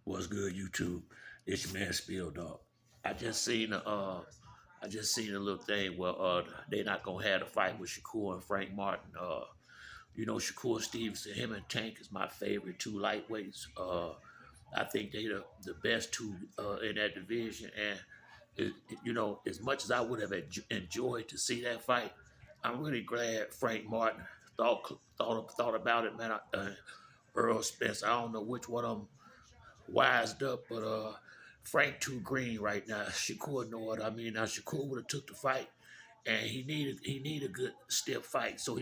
What's good, YouTube? It's your man Spill Dog. I just seen a little thing where they not gonna have a fight with Shakur and Frank Martin. Shakur Stevenson, him and Tank is my favorite two lightweights. I think they the best two in that division. And as much as I would have enjoyed to see that fight, I'm really glad Frank Martin thought about it, man. Earl Spence, I don't know which one of them wised up, but Frank too green right now. Shakur know what I mean. Now Shakur would have took the fight, and he needed a good stiff fight. So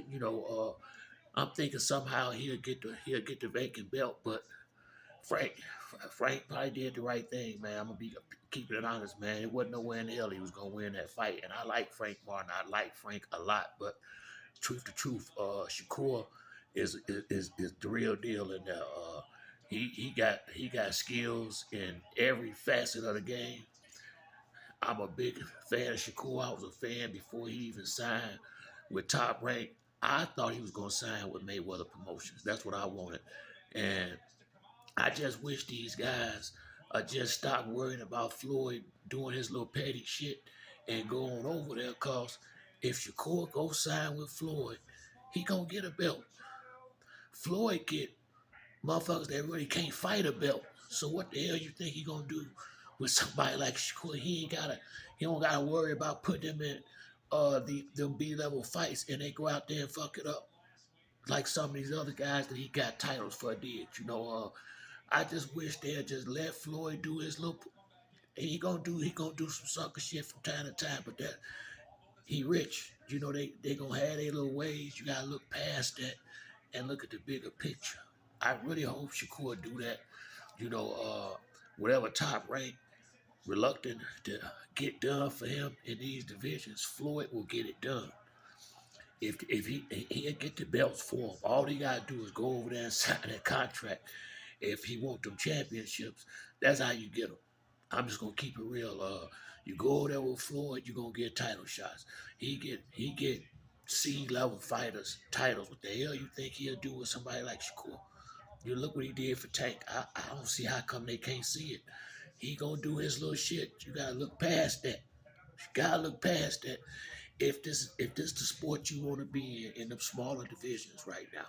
I'm thinking somehow he'll get the vacant belt. But Frank Frank probably did the right thing, man. I'm gonna be keeping it honest, man. It wasn't nowhere in hell he was gonna win that fight, and I like Frank Martin. I like Frank a lot, but truth to truth, Shakur is the real deal in there. He got skills in every facet of the game. I'm a big fan of Shakur. I was a fan before he even signed with Top Rank. I thought he was gonna sign with Mayweather Promotions. That's what I wanted, and I just wish these guys just stop worrying about Floyd doing his little petty shit and go on over there. Cause if Shakur go sign with Floyd, he gonna get a belt. Floyd get motherfuckers that really can't fight a belt. So what the hell you think he gonna do with somebody like Shakur? He don't gotta worry about putting them in them B-level fights and they go out there and fuck it up like some of these other guys that he got titles for did. I just wish they'd just let Floyd do his little. He gonna do some sucker shit from time to time, but that he rich. They gonna have their little ways. You gotta look past that and look at the bigger picture. I really hope Shakur do that. Whatever Top Rank reluctant to get done for him in these divisions, Floyd will get it done. If he'll get the belts for him, all he gotta do is go over there and sign that contract. If he want them championships, that's how you get them. I'm just gonna keep it real. You go over there with Floyd, you're gonna get title shots. He get C-level fighters titles. What the hell you think he'll do with somebody like Shakur? You look what he did for Tank. I don't see how come they can't see it. He gonna do his little shit. You gotta look past that. You gotta look past that. If this the sport you want to be in the smaller divisions right now,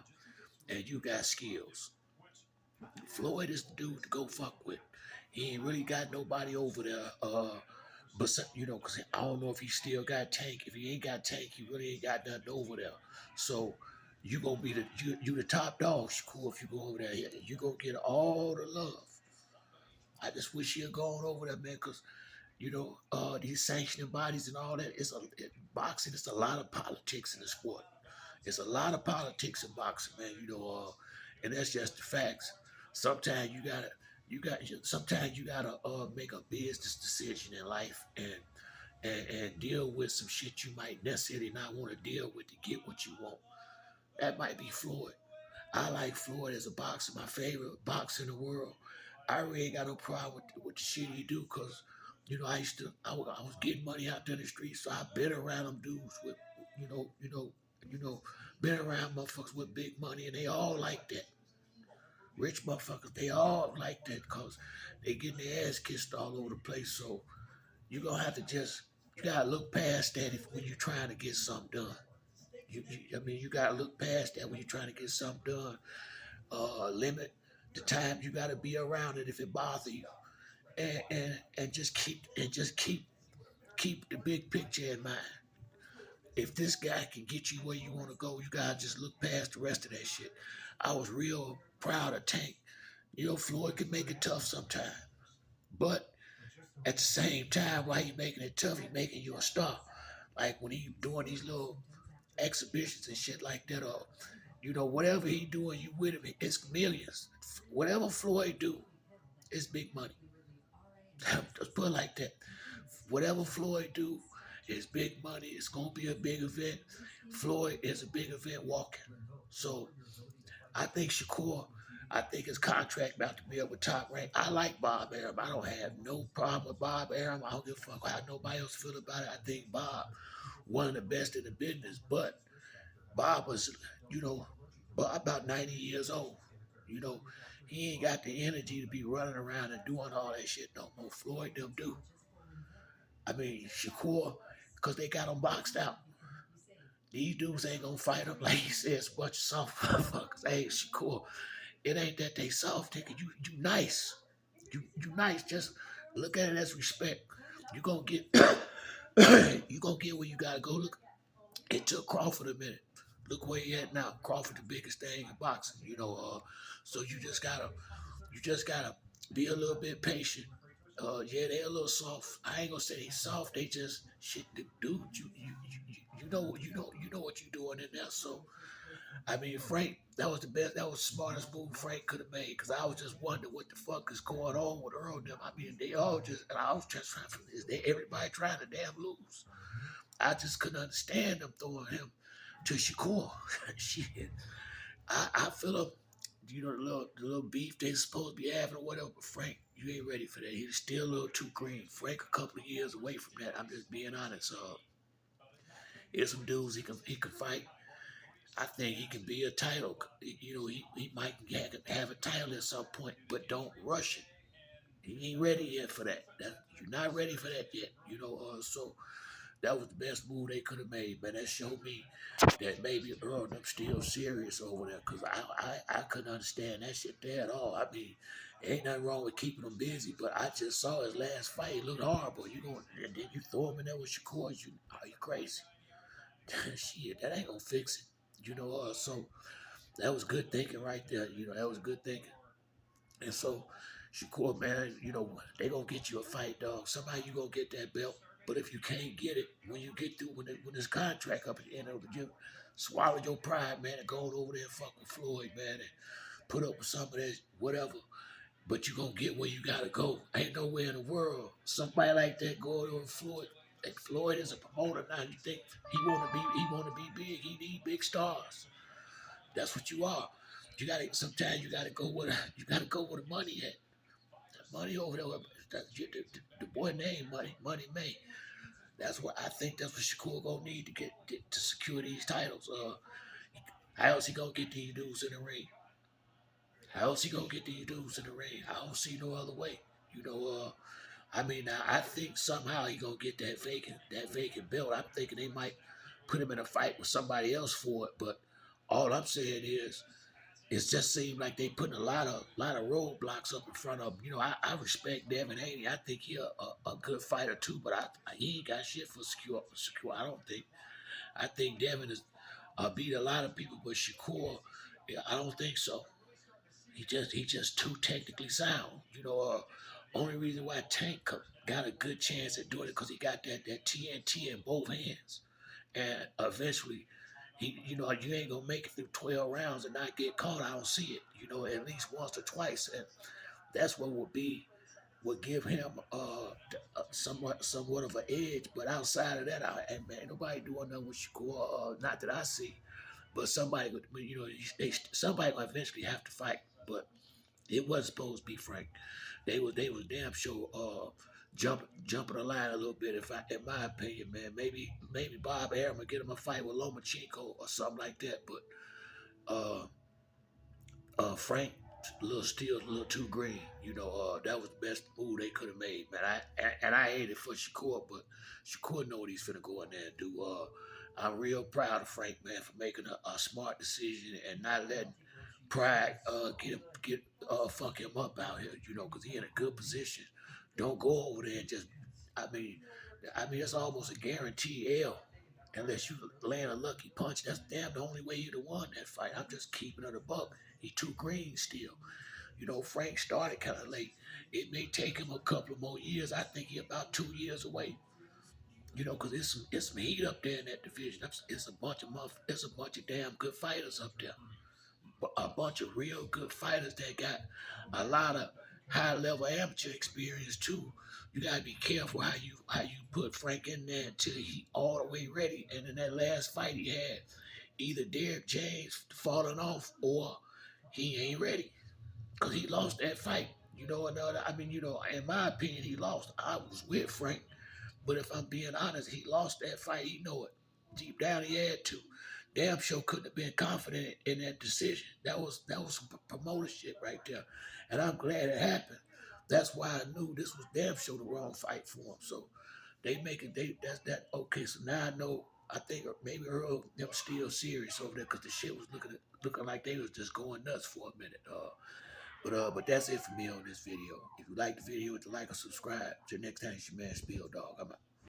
and you got skills, Floyd is the dude to go fuck with. He ain't really got nobody over there. But cause I don't know if he still got Tank. If he ain't got Tank, he really ain't got nothing over there. So you gonna be you the top dog, Shakur. If you go over there, you gonna get all the love. I just wish he had gone over there, man, cause these sanctioning bodies and all that. Boxing. It's a lot of politics in the sport. It's a lot of politics in boxing, man. And that's just the facts. Sometimes sometimes you gotta make a business decision in life and deal with some shit you might necessarily not want to deal with to get what you want. That might be Floyd. I like Floyd as a boxer, my favorite boxer in the world. I really ain't got no problem with the shit he do, cause I was getting money out there in the streets, so I've been around them dudes with, you know, you know, been around motherfuckers with big money, and they all like that. Rich motherfuckers, they all like that, cause they getting their ass kissed all over the place. So you gonna have to you gotta look past that when you're trying to get something done. You gotta look past that when you're trying to get something done. Limit the time you gotta be around it if it bothers you, and just keep the big picture in mind. If this guy can get you where you want to go, you gotta just look past the rest of that shit. I was real proud of Tank. Floyd can make it tough sometimes, but at the same time, while he making it tough, he making you a star. Like when he doing these little exhibitions and shit like that, or whatever he doing, you with him, it's millions. Whatever Floyd do, it's big money. Just put it like that. Whatever Floyd do is big money. It's gonna be a big event. Floyd is a big event walking. So I think Shakur, I think his contract about to be up with Top Rank. I like Bob Arum. I don't have no problem with Bob Arum. I don't give a fuck how nobody else feel about it. I think Bob, one of the best in the business. But Bob was, Bob about 90 years old. You know, he ain't got the energy to be running around and doing all that shit no more. Floyd them do. I mean, Shakur, because they got him boxed out. These dudes ain't gonna fight him like he says, a bunch of soft motherfuckers. Hey, Shakur, it ain't that they soft, nigga. You nice. You nice. Just look at it as respect. You gonna get you gonna get where you gotta go. Look, it took Crawford a minute. Look where he at now. Crawford the biggest thing in boxing, so you just gotta be a little bit patient. Yeah, they a little soft. I ain't gonna say they soft. They just shit, dude. You know what you doing in there. So I mean, Frank, that was the best. That was the smartest move Frank could have made. Cause I was just wondering what the fuck is going on with Earl and them. I mean, they all just. And I was just trying to. Is they everybody trying to damn lose? I just couldn't understand them throwing him to Shakur. Shit. I feel him. The little beef they supposed to be having or whatever. But Frank, you ain't ready for that. He's still a little too green. Frank a couple of years away from that. I'm just being honest. Here's some dudes he can fight. I think he can be a title. He might have a title at some point, but don't rush it. He ain't ready yet for that. You're not ready for that yet. So that was the best move they could have made, man. That showed me that maybe Earl and them still serious over there, because I couldn't understand that shit there at all. I mean, ain't nothing wrong with keeping him busy, but I just saw his last fight. It looked horrible. And then you throw him in there with Shakur. Are you crazy? Shit, that ain't gonna fix it. So that was good thinking right there. That was good thinking. And so, Shakur, man, they gonna get you a fight, dog. Somehow you gonna get that belt. But if you can't get it, when you get through, when this contract up at the end of the year, swallow your pride, man, and go on over there and fuck with Floyd, man, and put up with some of that, whatever. But you gonna get where you gotta go. Ain't nowhere in the world somebody like that going over Floyd. Like Floyd is a promoter now. You think he wanna be big? He need big stars. That's what you are. Sometimes you gotta go where the money at. The money over there. The boy name Money May. I think that's what Shakur gonna need to secure these titles. How else he gonna get these dudes in the ring? How else he gonna get these dudes in the ring? I don't see no other way. I mean, now, I think somehow he gonna get that vacant belt. I'm thinking they might put him in a fight with somebody else for it. But all I'm saying is, it just seemed like they putting a lot of roadblocks up in front of him. I respect Devin Haney. I think he a good fighter too, but he ain't got shit for secure. I don't think. I think Devin has beat a lot of people, but Shakur, yeah, I don't think so. He just too technically sound. Only reason why Tank got a good chance at doing it because he got that TNT in both hands, and eventually, you ain't gonna make it through 12 rounds and not get caught. I don't see it. At least once or twice, and that's what would give him somewhat of an edge. But outside of that, and man, ain't nobody doing nothing with Shakur. Not that I see, but somebody would. Somebody gonna eventually have to fight, but. It wasn't supposed to be Frank. They was damn sure jumping the line a little bit. In my opinion, man, maybe Bob Arum would get him a fight with Lomachenko or something like that. But uh, Frank, still a little too green. That was the best move they could have made, man. I hate it for Shakur, but Shakur know what he's finna go in there and do. I'm real proud of Frank, man, for making a smart decision and not letting pride fuck him up out here, because he in a good position. Don't go over there and just. I mean, it's almost a guaranteed L, unless you land a lucky punch. That's damn the only way you'd have won that fight. I'm just keeping it a buck. He too green still. Frank started kind of late. It may take him a couple of more years. I think he about 2 years away. Because it's some heat up there in that division. It's a bunch of damn good fighters up there, a bunch of real good fighters that got a lot of high level amateur experience too. You gotta be careful how you put Frank in there until he all the way ready. And in that last fight he had, either Derek James falling off or he ain't ready because he lost that fight. In my opinion, he lost. I was with Frank, but if I'm being honest, he lost that fight. He know it. Deep down, he had to. damn sure couldn't have been confident in that decision. That was some promoter shit right there, and I'm glad it happened. That's why I knew this was damn sure the wrong fight for him. So they make it. That's that. Okay, so now I know. I think maybe Earl them still serious over there because the shit was looking like they was just going nuts for a minute. But that's it for me on this video. If you like the video, hit the like or subscribe. Till next time, it's your man Spill Dog. I'm out.